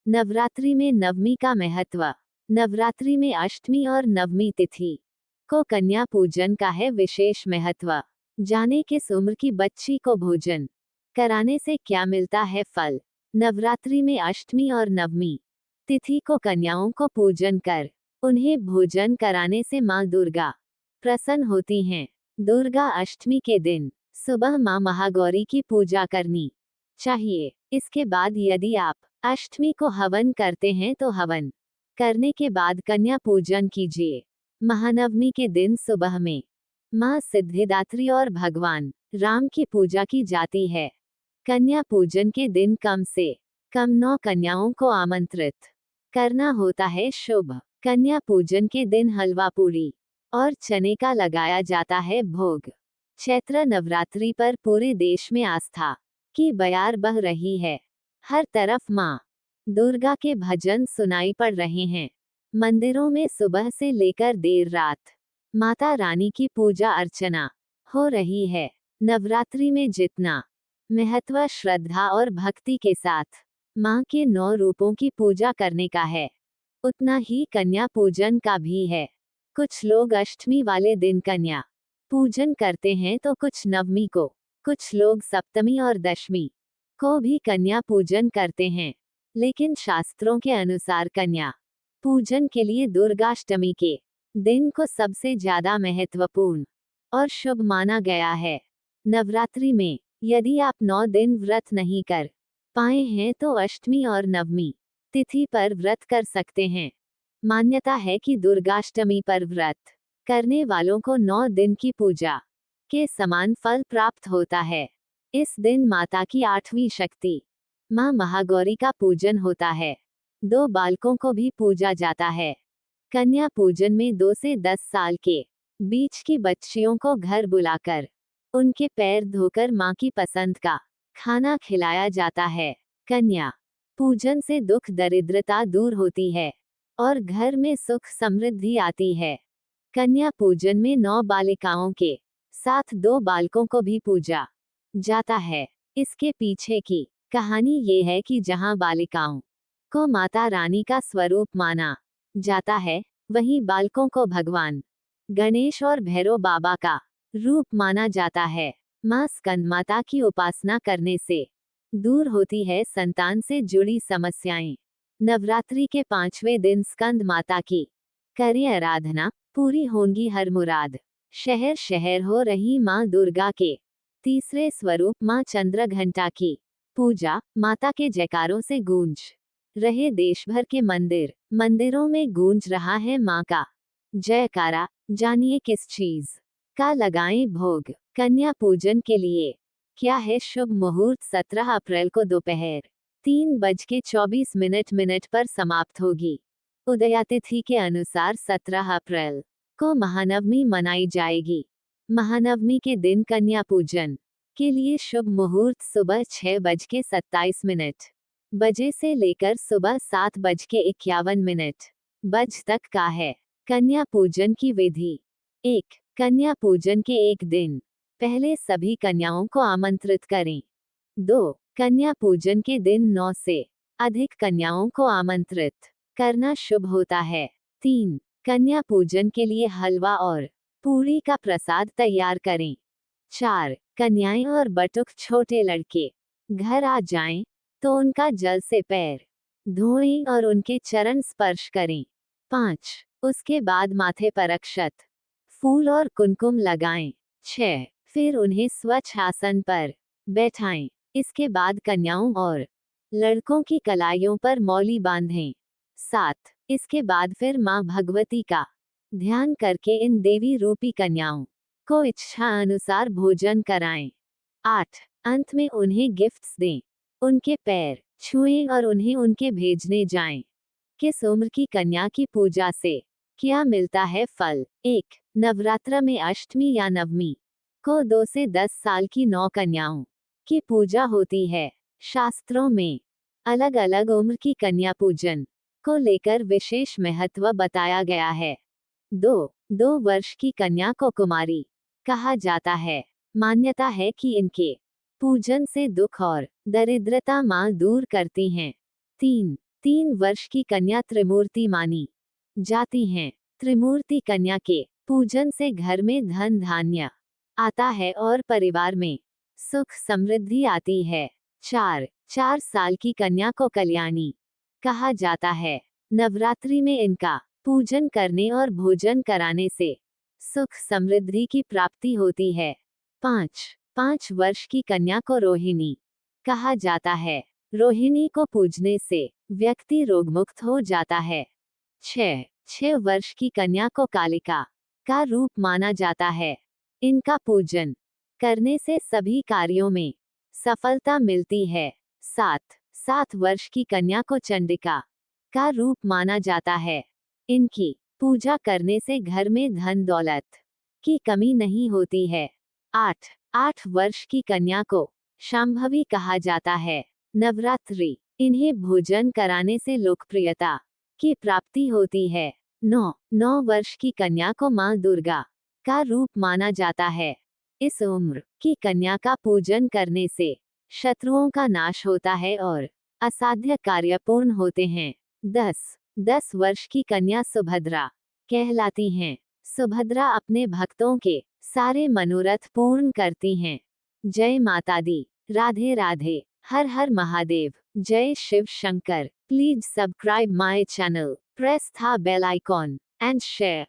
नवरात्रि में नवमी का महत्व। नवरात्रि में अष्टमी और नवमी तिथि को कन्या पूजन का है विशेष महत्व। जाने किस उम्र की बच्ची को भोजन कराने से क्या मिलता है फल। नवरात्रि में अष्टमी और नवमी तिथि को कन्याओं को पूजन कर उन्हें भोजन कराने से माँ दुर्गा प्रसन्न होती हैं। दुर्गा अष्टमी के दिन सुबह माँ महागौरी की पूजा करनी चाहिए। इसके बाद यदि आप अष्टमी को हवन करते हैं तो हवन करने के बाद कन्या पूजन कीजिए। महानवमी के दिन सुबह में माँ सिद्धिदात्री और भगवान राम की पूजा की जाती है। कन्या पूजन के दिन कम से कम 9 कन्याओं को आमंत्रित करना होता है। शुभ कन्या पूजन के दिन हलवा पूरी और चने का लगाया जाता है भोग। चैत्र नवरात्रि पर पूरे देश में आस्था की बयार बह रही है। हर तरफ माँ दुर्गा के भजन सुनाई पड़ रहे हैं। मंदिरों में सुबह से लेकर देर रात माता रानी की पूजा अर्चना हो रही है। नवरात्रि में जितना महत्व श्रद्धा और भक्ति के साथ माँ के 9 रूपों की पूजा करने का है, उतना ही कन्या पूजन का भी है। कुछ लोग अष्टमी वाले दिन कन्या पूजन करते हैं तो कुछ नवमी को, कुछ लोग सप्तमी और दशमी को भी कन्या पूजन करते हैं। लेकिन शास्त्रों के अनुसार कन्या पूजन के लिए दुर्गाष्टमी के दिन को सबसे ज्यादा महत्वपूर्ण और शुभ माना गया है। नवरात्रि में यदि आप 9 दिन व्रत नहीं कर पाए हैं तो अष्टमी और नवमी तिथि पर व्रत कर सकते हैं। मान्यता है कि दुर्गाष्टमी पर व्रत करने वालों को 9 दिन की पूजा के समान फल प्राप्त होता है। इस दिन माता की 8वीं शक्ति माँ महागौरी का पूजन होता है। 2 बालकों को भी पूजा जाता है। कन्या पूजन में 2 से 10 साल के बीच की बच्चियों को घर बुलाकर उनके पैर धोकर माँ की पसंद का खाना खिलाया जाता है। कन्या पूजन से दुख दरिद्रता दूर होती है और घर में सुख समृद्धि आती है। कन्या पूजन में 9 बालिकाओं के साथ 2 बालकों को भी पूजा जाता है। इसके पीछे की कहानी ये है कि जहां बालिकाओं को माता रानी का स्वरूप माना जाता है, वहीं बालकों को भगवान गणेश और भैरव बाबा का रूप माना जाता है। माँ स्कंदमाता की उपासना करने से दूर होती है संतान से जुड़ी समस्याएं। नवरात्रि के 5वें दिन स्कंद माता की करें आराधना, पूरी होंगी हर मुराद। शहर शहर हो रही माँ दुर्गा के तीसरे स्वरूप माँ चंद्रघंटा की पूजा माता के जयकारों से गूंज रहे देश भर के मंदिरों में गूंज रहा है माँ का जयकारा। जानिए किस चीज का लगाएं भोग। कन्या पूजन के लिए क्या है शुभ मुहूर्त। 17 अप्रैल को दोपहर 3:24 पर समाप्त होगी। उदयातिथि के अनुसार 17 अप्रैल को महानवमी मनाई जाएगी। महानवमी के दिन कन्या पूजन के लिए शुभ मुहूर्त सुबह 6:27 बजे से लेकर सुबह 7:51 बज तक का है। कन्या पूजन की विधि। 1. कन्या पूजन के एक दिन पहले सभी कन्याओं को आमंत्रित करें। 2. कन्या पूजन के दिन 9 से अधिक कन्याओं को आमंत्रित करना शुभ होता है। 3. कन्या पूजन के लिए हलवा और पूरी का प्रसाद तैयार करें। 4. कन्याएं और बटुक छोटे लड़के घर आ जाएं तो उनका जल से पैर धोएं और उनके चरण स्पर्श करें। 5. उसके बाद माथे पर अक्षत, फूल और कुमकुम लगाएं। 6. फिर उन्हें स्वच्छ आसन पर बैठाएं। इसके बाद कन्याओं और लड़कों की कलाइयों पर मौली बांधें। 7. इसके बाद फिर माँ भगवती का ध्यान करके इन देवी रूपी कन्याओं को इच्छा अनुसार भोजन कराएं। 8. अंत में उन्हें गिफ्ट्स दें, उनके पैर छुएं और उन्हें उनके भेजने जाएं। किस उम्र की कन्या की पूजा से क्या मिलता है फल। 1. नवरात्र में अष्टमी या नवमी को 2 से 10 साल की 9 कन्याओं की पूजा होती है। शास्त्रों में अलग अलग उम्र की कन्या पूजन को लेकर विशेष महत्व बताया गया है। 2 वर्ष की कन्या को कुमारी कहा जाता है। मान्यता है कि इनके पूजन से दुख और दरिद्रता माँ दूर करती हैं। 3. 3 वर्ष की कन्या त्रिमूर्ति मानी जाती हैं। त्रिमूर्ति कन्या के पूजन से घर में धन धान्य आता है और परिवार में सुख समृद्धि आती है। 4 साल की कन्या को कल्याणी कहा जाता है। नवरात्रि में इनका पूजन करने और भोजन कराने से सुख समृद्धि की प्राप्ति होती है। 5 वर्ष की कन्या को रोहिणी कहा जाता है। रोहिणी को पूजने से व्यक्ति रोगमुक्त हो जाता है। 6 वर्ष की कन्या को कालिका का रूप माना जाता है। इनका पूजन करने से सभी कार्यों में सफलता मिलती है। 7 वर्ष की कन्या को चंडिका का रूप माना जाता है। इनकी पूजा करने से घर में धन दौलत की कमी नहीं होती है। 8 वर्ष की कन्या को शांभवी कहा जाता है। नवरात्रि इन्हें भोजन कराने से लोकप्रियता की प्राप्ति होती है। 9 वर्ष की कन्या को मां दुर्गा का रूप माना जाता है। इस उम्र की कन्या का पूजन करने से शत्रुओं का नाश होता है और असाध्य कार्य पूर्ण होते हैं। 10 वर्ष की कन्या सुभद्रा कहलाती हैं। सुभद्रा अपने भक्तों के सारे मनोरथ पूर्ण करती हैं। जय माता दी। राधे राधे। हर हर महादेव। जय Shiv Shankar. Please subscribe my channel, press the bell icon, and share.